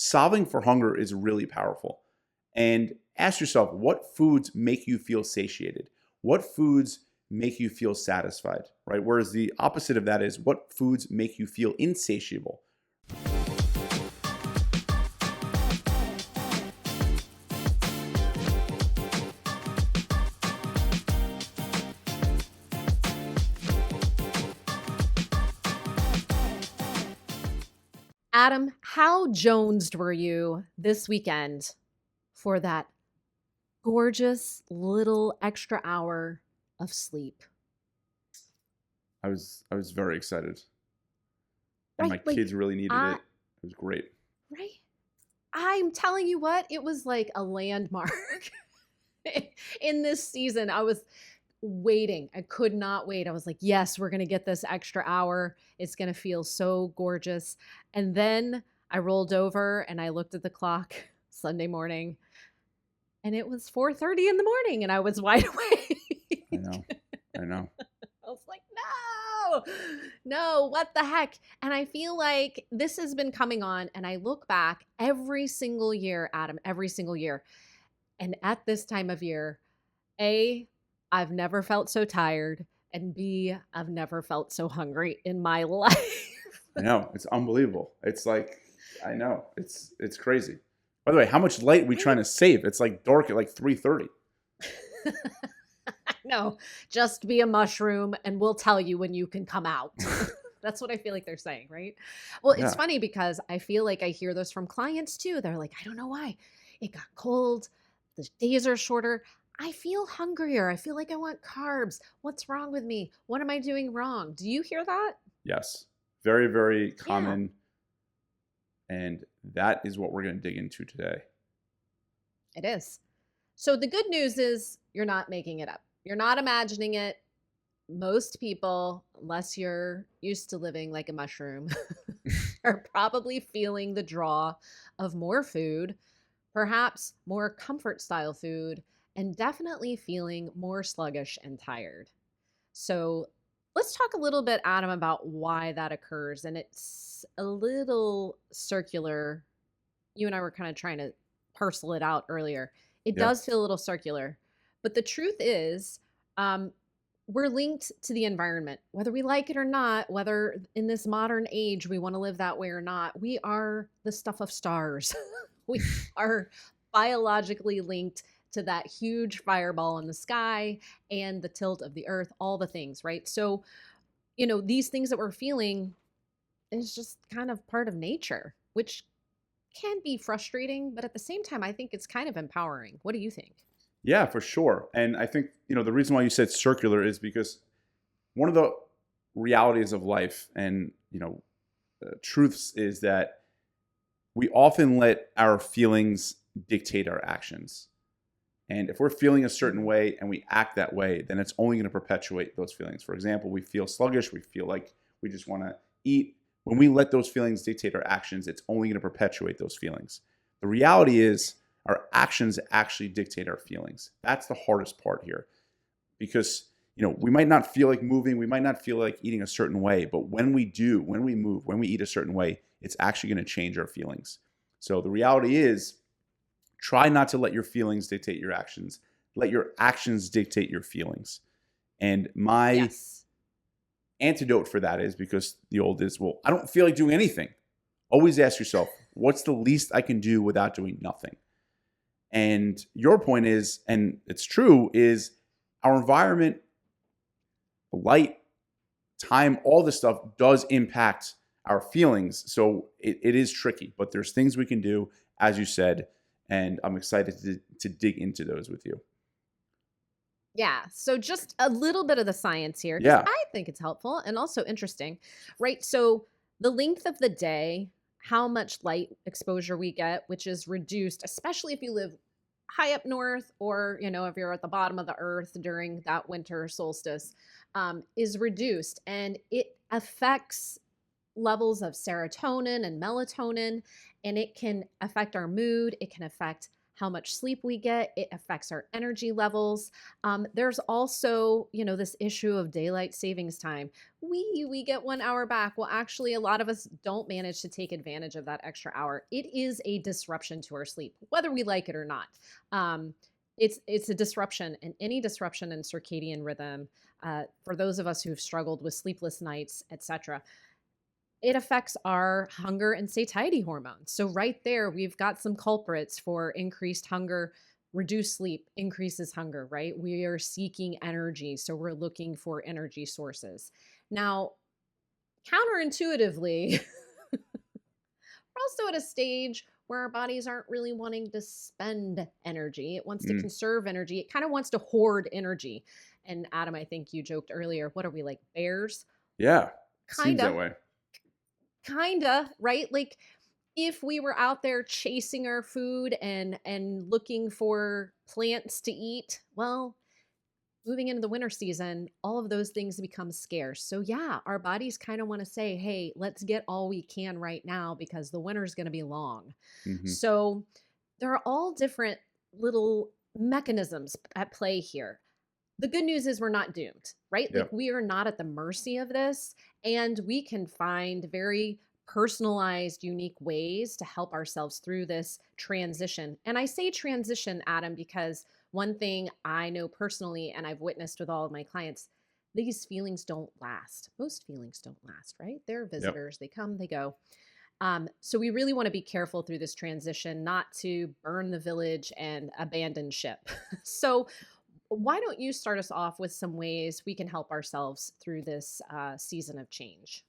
solving for hunger is really powerful. And ask yourself, what foods make you feel satiated? What foods make you feel satisfied, right? Whereas the opposite of that is what foods make you feel insatiable. Adam, how jonesed were you this weekend for that gorgeous little extra hour of sleep? I was very excited. And my Right? kids really needed it. I It was great. right? I'm telling you what, it was like a landmark in this season. I was waiting. I could not wait. I was like, yes, we're going to get this extra hour. It's going to feel so gorgeous. And then I rolled over and I looked at the clock Sunday morning and it was 4:30 in the morning and I was wide I awake. know. I know. I was like, no, what the heck? And I feel like this has been coming on and I look back every single year, Adam, every single year. And at this time of year, A, I've never felt so tired. And B, I've never felt so hungry in my life. I know. It's unbelievable. It's like, I know. It's crazy. By the way, how much light are we trying to save? It's like dark at like 3:30. No, just be a mushroom and we'll tell you when you can come out. That's what I feel like they're saying, right? Well, it's Yeah. funny because I feel like I hear this from clients too. They're like, I don't know why. It got cold. The days are shorter. I feel hungrier. I feel like I want carbs. What's wrong with me? What am I doing wrong? Do you hear that? Yes. Very, very Yeah, common. And that is what we're going to dig into today. it is. So the good news is you're not making it up. You're not imagining it. Most people, unless you're used to living like a mushroom, are probably feeling the draw of more food, perhaps more comfort style food, and definitely feeling more sluggish and tired. So let's talk a little bit, Adam, about why that occurs. And it's a little circular. You and I were kind of trying to parcel it out earlier. It Yeah. does feel a little circular, but the truth is, um, we're linked to the environment, whether we like it or not, whether in this modern age we want to live that way or not. We are the stuff of stars. We are biologically linked to that huge fireball in the sky and the tilt of the earth, all the things, right? So, these things that we're feeling is just kind of part of nature, which can be frustrating, but at the same time, I think it's kind of empowering. What do you think? Yeah, for sure. And I think, the reason why you said circular is because one of the realities of life and, truths is that we often let our feelings dictate our actions. And if we're feeling a certain Mhm. way and we act that way, then it's only going to perpetuate those feelings. For example, we feel sluggish, we feel like we just want to eat. When we let those feelings dictate our actions, it's only going to perpetuate those feelings. The reality is, our actions actually dictate our feelings. That's the hardest part here because we might not feel like moving, we might not feel like eating a certain way, but when we do, when we move, when we eat a certain way, it's actually going to change our feelings. So the reality is, try not to let your feelings dictate your actions. Let your actions dictate your feelings. And my Yes. antidote for that is because the old is, well, I don't feel like doing anything. Always ask yourself, what's the least I can do without doing nothing? And your point is, and it's true, is our environment, light, time, all this stuff does impact our feelings. So it is tricky, but there's things we can do, as you said, and I'm excited to dig into those with you. Yeah. So just a little bit of the science here, because Yeah. I think it's helpful and also interesting, right? So the length of the day, how much light exposure we get, which is reduced, especially if you live high up north or, if you're at the bottom of the earth during that winter solstice, is reduced. And it affects levels of serotonin and melatonin, and it can affect our mood. It can affect how much sleep we get. It affects our energy levels. There's also, this issue of daylight savings time. We get 1 hour back. Well, actually, a lot of us don't manage to take advantage of that extra hour. It is a disruption to our sleep, whether we like it or not. It's a disruption, and any disruption in circadian rhythm, for those of us who've struggled with sleepless nights, etc., it affects our hunger and satiety hormones. So right there, we've got some culprits for increased hunger. Reduced sleep increases hunger, right? We are seeking energy, so we're looking for energy sources. Now, counterintuitively, we're also at a stage where our bodies aren't really wanting to spend energy. It wants to Mm. conserve energy. It kind of wants to hoard energy. And Adam, I think you joked earlier, what are we, like bears? Yeah. Seems that Kinda, way. kinda, right? Like if we were out there chasing our food and looking for plants to eat, well, moving into the winter season, all of those things become scarce. So yeah, our bodies kind of want to say, hey, let's get all we can right now because the winter's going to be long. Hmm. So there are all different little mechanisms at play here. The good news is we're not doomed, right? Like Yep. we are not at the mercy of this, and we can find very personalized, unique ways to help ourselves through this transition. And I say transition, Adam, because one thing I know personally, and I've witnessed with all of my clients, these feelings don't last. Most feelings don't last, right? They're Yep. visitors, they come, they go. So we really want to be careful through this transition, not to burn the village and abandon ship. So why don't you start us off with some ways we can help ourselves through this season of change?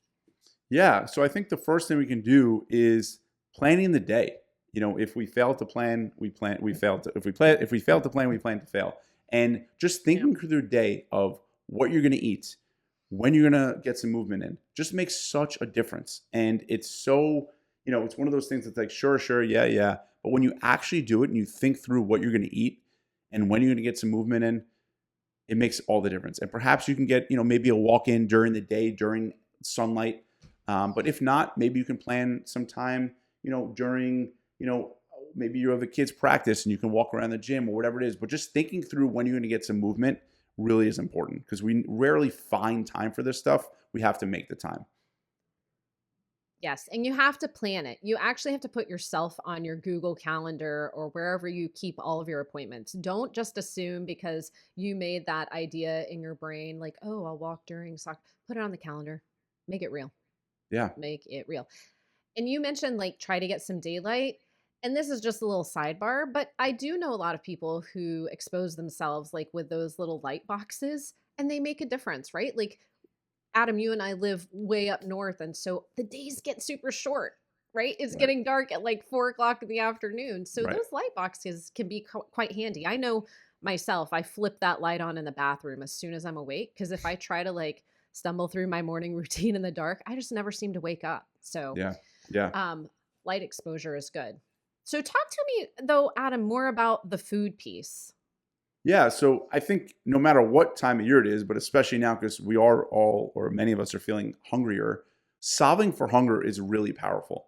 Yeah. So I think the first thing we can do is planning the day. If we fail to plan, we plan. We fail to. If we fail to plan, we plan to fail. And just Yeah. thinking through the day of what you're going to eat, when you're going to get some movement in, just makes such a difference. And it's so, it's one of those things that's like, sure, sure, yeah, yeah. But when you actually do it and you think through what you're going to eat and when you're going to get some movement in, it makes all the difference. And perhaps you can get, maybe a walk in during the day, during sunlight. But if not, maybe you can plan some time, during, maybe you have a kid's practice and you can walk around the gym or whatever it is. But just thinking through when you're going to get some movement really is important because we rarely find time for this stuff. We have to make the time. Yes, and you have to plan it. You actually have to put yourself on your Google Calendar or wherever you keep all of your appointments. Don't just assume because you made that idea in your brain, like, oh, I'll walk during soccer. Put it on the calendar. Make it real. Yeah. Make it real. And you mentioned like try to get some daylight. And this is just a little sidebar, but I do know a lot of people who expose themselves like with those little light boxes and they make a difference, right? Like Adam, you and I live way up north. And so the days get super short, right? It's Right. getting dark at like 4 o'clock in the afternoon. So Right. those light boxes can be quite handy. I know myself, I flip that light on in the bathroom as soon as I'm awake. Because if I try to like stumble through my morning routine in the dark, I just never seem to wake up. So Yeah. Yeah. um, light exposure is good. So talk to me though, Adam, more about the food piece. Yeah, so I think no matter what time of year it is, but especially now because we are all, or many of us are feeling hungrier, solving for hunger is really powerful.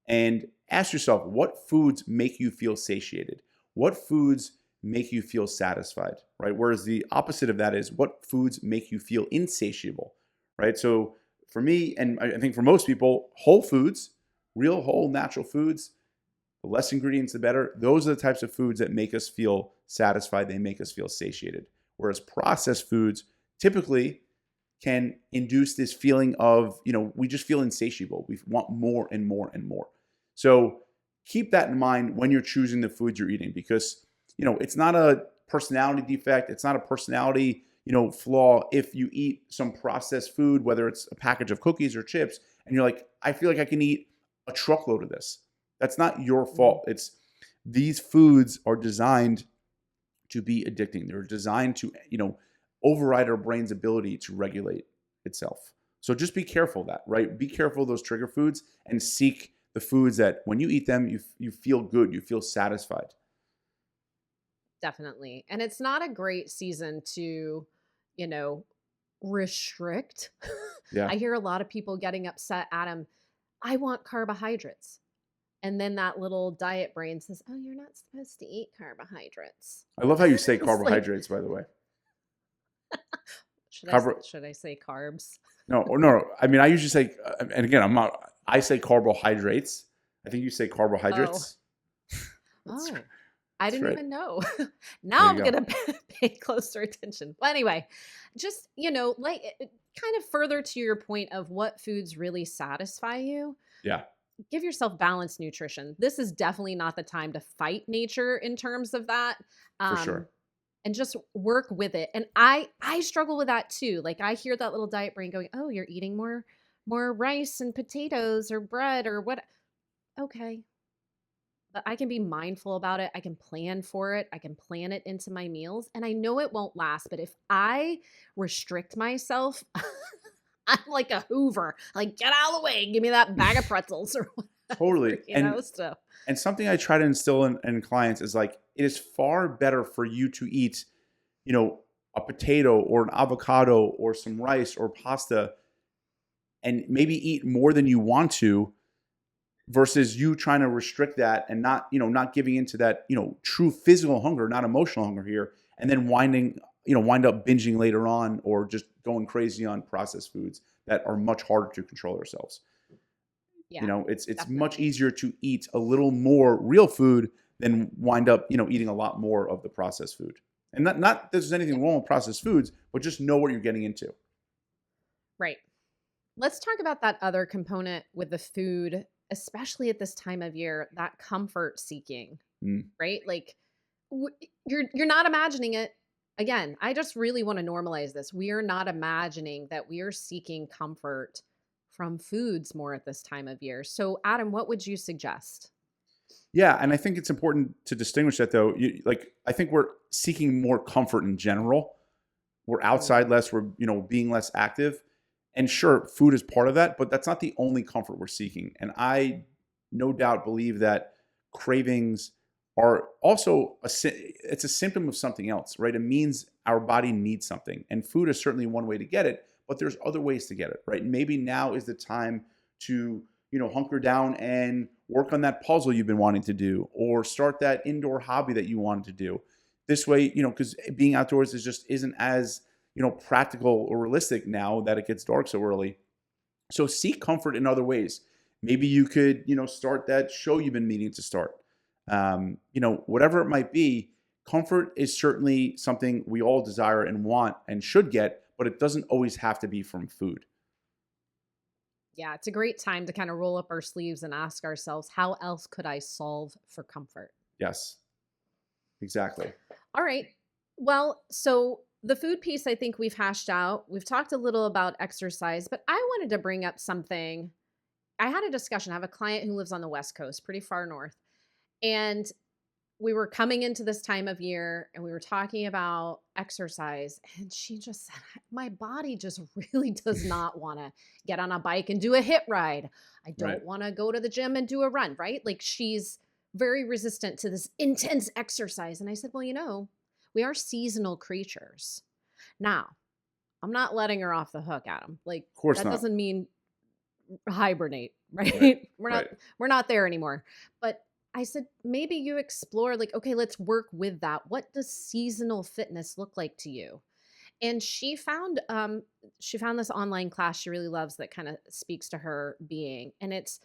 And ask yourself, what foods make you feel satiated? What foods make you feel satisfied, right? Whereas the opposite of that is what foods make you feel insatiable, right? So for me, and I think for most people, whole foods, real whole natural foods, the less ingredients, the better. Those are the types of foods that make us feel satisfied. They make us feel satiated. Whereas processed foods typically can induce this feeling of, we just feel insatiable. We want more and more and more. So keep that in mind when you're choosing the foods you're eating because, it's not a personality defect. It's not a personality, flaw if you eat some processed food, whether it's a package of cookies or chips, and you're like, I feel like I can eat a truckload of this. That's not your Mhm. fault. It's these foods are designed to be addicting. They're designed to, override our brain's ability to regulate itself. So just be careful of that, right? Be careful of those trigger foods and seek the foods that when you eat them, you feel good, you feel satisfied. Definitely. And it's not a great season to, you know, restrict. Yeah. I hear a lot of people getting upset, Adam, I want carbohydrates. And then that little diet brain says, "Oh, you're not supposed to eat carbohydrates." I love how you say It's like, carbohydrates, by the way. Carbo should I say carbs? No, or no. I mean, I usually say, and again, I'm not. I say carbohydrates. I think you say Oh, carbohydrates. That's oh, I that's didn't right. even know. There Now you I'm go. gonna pay closer attention. Well, anyway, just like kind of further to your point of what foods really satisfy you. Yeah, Give yourself balanced nutrition. This is definitely not the time to fight nature in terms of that. for Um, sure. and just work with it. And I struggle with that too. Like I hear that little diet brain going, "Oh, you're eating more rice and potatoes or bread or what." Okay, but I can be mindful about it. I can plan for it. I can plan it into my meals. And I know it won't last, but if I restrict myself, I'm like a Hoover. Like, get out of the way. Give me that bag of pretzels or Totally. whatever, so And something I try to instill in clients is like it is far better for you to eat, you know, a potato or an avocado or some rice or pasta and maybe eat more than you want to versus you trying to restrict that and not, not giving into that, true physical hunger, not emotional hunger here, and then wind up binging later on or just going crazy on processed foods that are much harder to control ourselves. yeah, It's much definitely. easier to eat a little more real food than wind up, eating a lot more of the processed food. And not that there's Yeah, anything wrong with processed foods, but just know what you're getting into. right. Let's talk about that other component with the food, especially at this time of year, that comfort seeking, Mm. right? Like you're not imagining it. Again, I just really want to normalize this. We are not imagining that we are seeking comfort from foods more at this time of year. So, Adam, what would you suggest? Yeah, and I think it's important to distinguish that though. I think we're seeking more comfort in general. We're outside Mm, less, we're, being less active. And sure, food is part of that, but that's not the only comfort we're seeking. And I no doubt believe that cravings are also it's a symptom of something else, right? It means our body needs something. And food is certainly one way to get it, but there's other ways to get it, right? Maybe now is the time to, hunker down and work on that puzzle you've been wanting to do or start that indoor hobby that you wanted to do. This way, because being outdoors isn't as, practical or realistic now that it gets dark so early. So seek comfort in other ways. Maybe you could, start that show you've been meaning to start. Whatever it might be, comfort is certainly something we all desire and want and should get, but it doesn't always have to be from food. yeah, it's a great time to kind of roll up our sleeves and ask ourselves, how else could I solve for comfort? Yes, exactly. All right. Well, so the food piece, I think we've hashed out. We've talked a little about exercise, but I wanted to bring up something. I had a discussion. I have a client who lives on the West Coast, pretty far north. And we were coming into this time of year and we were talking about exercise. And she just said, my body just really does not want to get on a bike and do a hit ride. I Right. don't want to go to the gym and do a run, right? Like she's very resistant to this intense exercise. And I said, well, we are seasonal creatures. Now, I'm not letting her off the hook, Adam. Like Of course that not. doesn't mean hibernate, Right. right? we're not Right. we're not there anymore. But I said maybe you explore like, okay, let's work with that. What does seasonal fitness look like to you? And she found this online class she really loves that kind of speaks to her being, and it's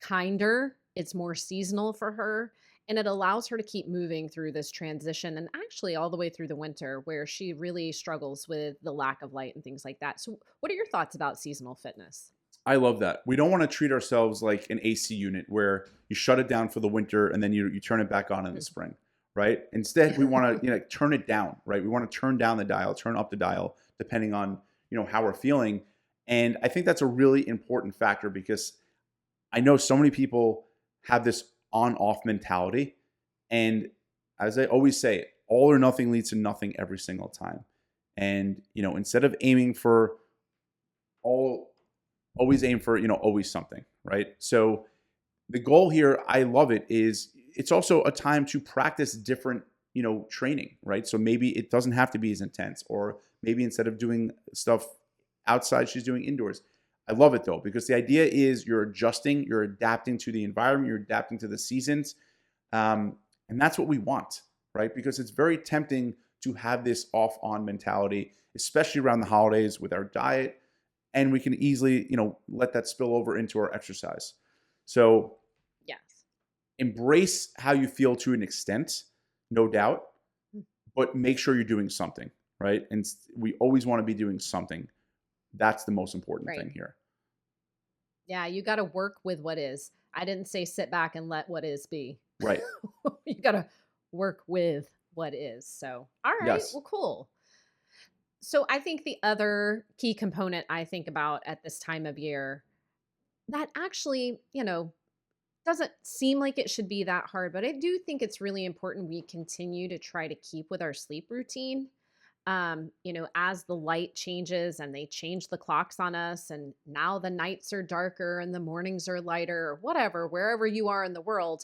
kinder, it's more seasonal for her, and it allows her to keep moving through this transition and actually all the way through the winter where she really struggles with the lack of light and things like that. So, what are your thoughts about seasonal fitness? I love that. We don't want to treat ourselves like an AC unit where you shut it down for the winter and then you turn it back on in the spring, right? Instead, we want to, turn it down, right? We want to turn down the dial, turn up the dial, depending on, how we're feeling. And I think that's a really important factor because I know so many people have this on off mentality. And as I always say, all or nothing leads to nothing every single time. And, instead of aiming for all always aim for always something, right? So the goal here, I love it, is it's also a time to practice different training, right? So maybe it doesn't have to be as intense, or maybe instead of doing stuff outside she's doing indoors. I love it though, because the idea is you're adjusting, you're adapting to the environment, you're adapting to the seasons. Um, and that's what we want, right? Because it's very tempting to have this off on mentality, especially around the holidays with our diet. And we can easily, let that spill over into our exercise. So Yes. embrace how you feel to an extent, no doubt, Mm. but make sure you're doing something, right? And we always want to be doing something. That's the most important Right. thing here. Yeah, you got to work with what is. I didn't say sit back and let what is be. Right. You got to work with what is. So, all right, Yes. well, cool. So, I think the other key component I think about at this time of year that actually, doesn't seem like it should be that hard, but I do think it's really important we continue to try to keep with our sleep routine. As the light changes and they change the clocks on us, and now the nights are darker and the mornings are lighter, or whatever, wherever you are in the world,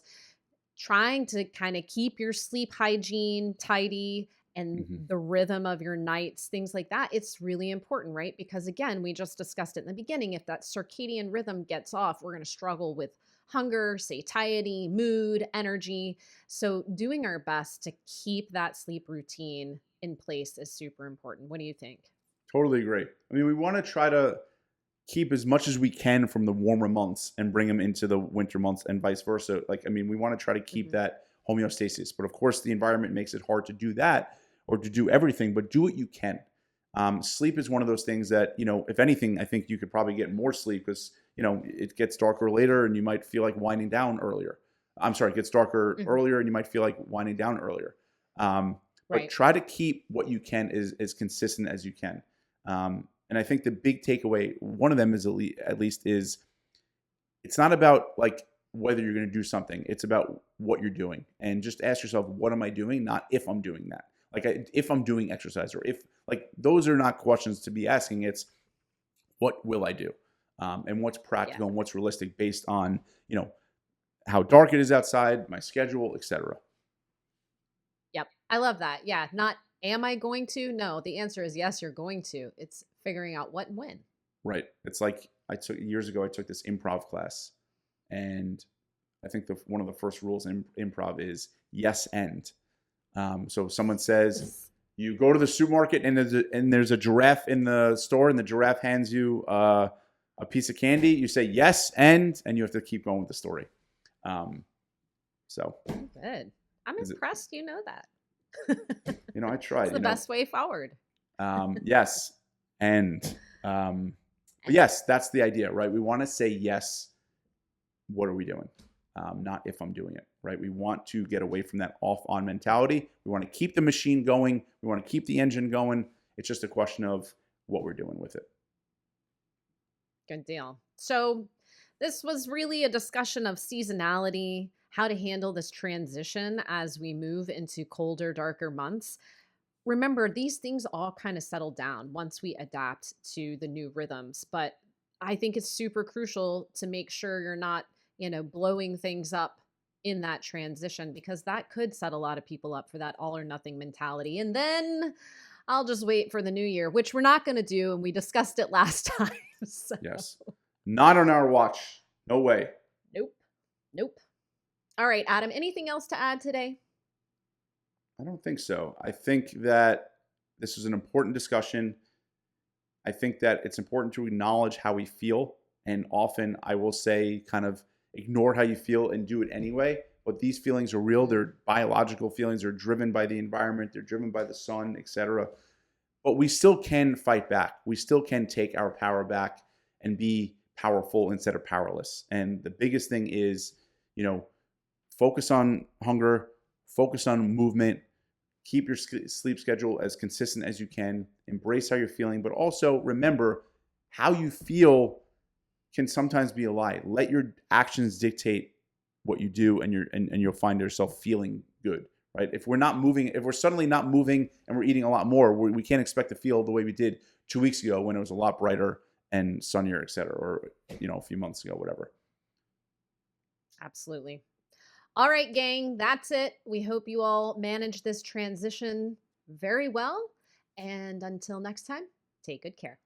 trying to kind of keep your sleep hygiene tidy and Hmm. the rhythm of your nights, things like that. It's really important, right? Because again, we just discussed it in the beginning. If that circadian rhythm gets off, we're going to struggle with hunger, satiety, mood, energy. So, doing our best to keep that sleep routine in place is super important. What do you think? Totally agree. I mean, we want to try to keep as much as we can from the warmer months and bring them into the winter months and vice versa. Like, I mean, we want to try to keep Hmm. that homeostasis, but of course, the environment makes it hard to do that or to do everything, but do what you can. Sleep is one of those things that, if anything, I think you could probably get more sleep because, it gets darker later and you might feel like winding down earlier. I'm sorry, it gets darker Hmm. earlier and you might feel like winding down earlier. But Right. try to keep what you can as consistent as you can. And I think the big takeaway, one of them is at least is it's not about like whether you're going to do something. It's about what you're doing, and just ask yourself, what am I doing? Not if I'm doing that. Like if I'm doing exercise, or if like those are not questions to be asking. It's what will I do, and what's Yeah. practical and what's realistic based on how dark it is outside, my schedule, etc. Yep. I love that. Yeah. Not, am I going to? No, the answer is yes, you're going to. It's figuring out what and when. Right. It's like I took years ago. I took this improv class, and I think one of the first rules in improv is yes and. So if someone says you go to the supermarket and there's a giraffe in the store and the giraffe hands you a piece of candy, you say yes and you have to keep going with the story. Um, so Good. I'm is it? impressed you know that. I It's tried. the best way forward. Yes and. But And yes, that's the idea, right? We want to say yes. What are we doing? Not if I'm doing it, right? We want to get away from that off on mentality. We want to keep the machine going. We want to keep the engine going. It's just a question of what we're doing with it. good deal. So, this was really a discussion of seasonality, how to handle this transition as we move into colder, darker months. Remember, these things all kind of settle down once we adapt to the new rhythms. But I think it's super crucial to make sure you're not, blowing things up in that transition, because that could set a lot of people up for that all or nothing mentality. And then I'll just wait for the new year, which we're not going to do. And we discussed it last time. So, Yes. Not on our watch. No way. nope. Nope. All right, Adam, anything else to add today? I don't think so. I think that this is an important discussion. I think that it's important to acknowledge how we feel. And often I will say, kind of ignore how you feel and do it anyway. But these feelings are real. They're biological feelings. They're driven by the environment. They're driven by the sun, etc. But we still can fight back. We still can take our power back and be powerful instead of powerless. And the biggest thing is, focus on hunger, focus on movement, keep your sleep schedule as consistent as you can, embrace how you're feeling, but also remember how you feel can sometimes be a lie. Let your actions dictate what you do, and you'll find yourself feeling good, right? If we're suddenly not moving and we're eating a lot more, we can't expect to feel the way we did 2 weeks ago when it was a lot brighter and sunnier, et cetera, or a few months ago, whatever. Absolutely. All right, gang, that's it. We hope you all manage this transition very well. And until next time, take good care.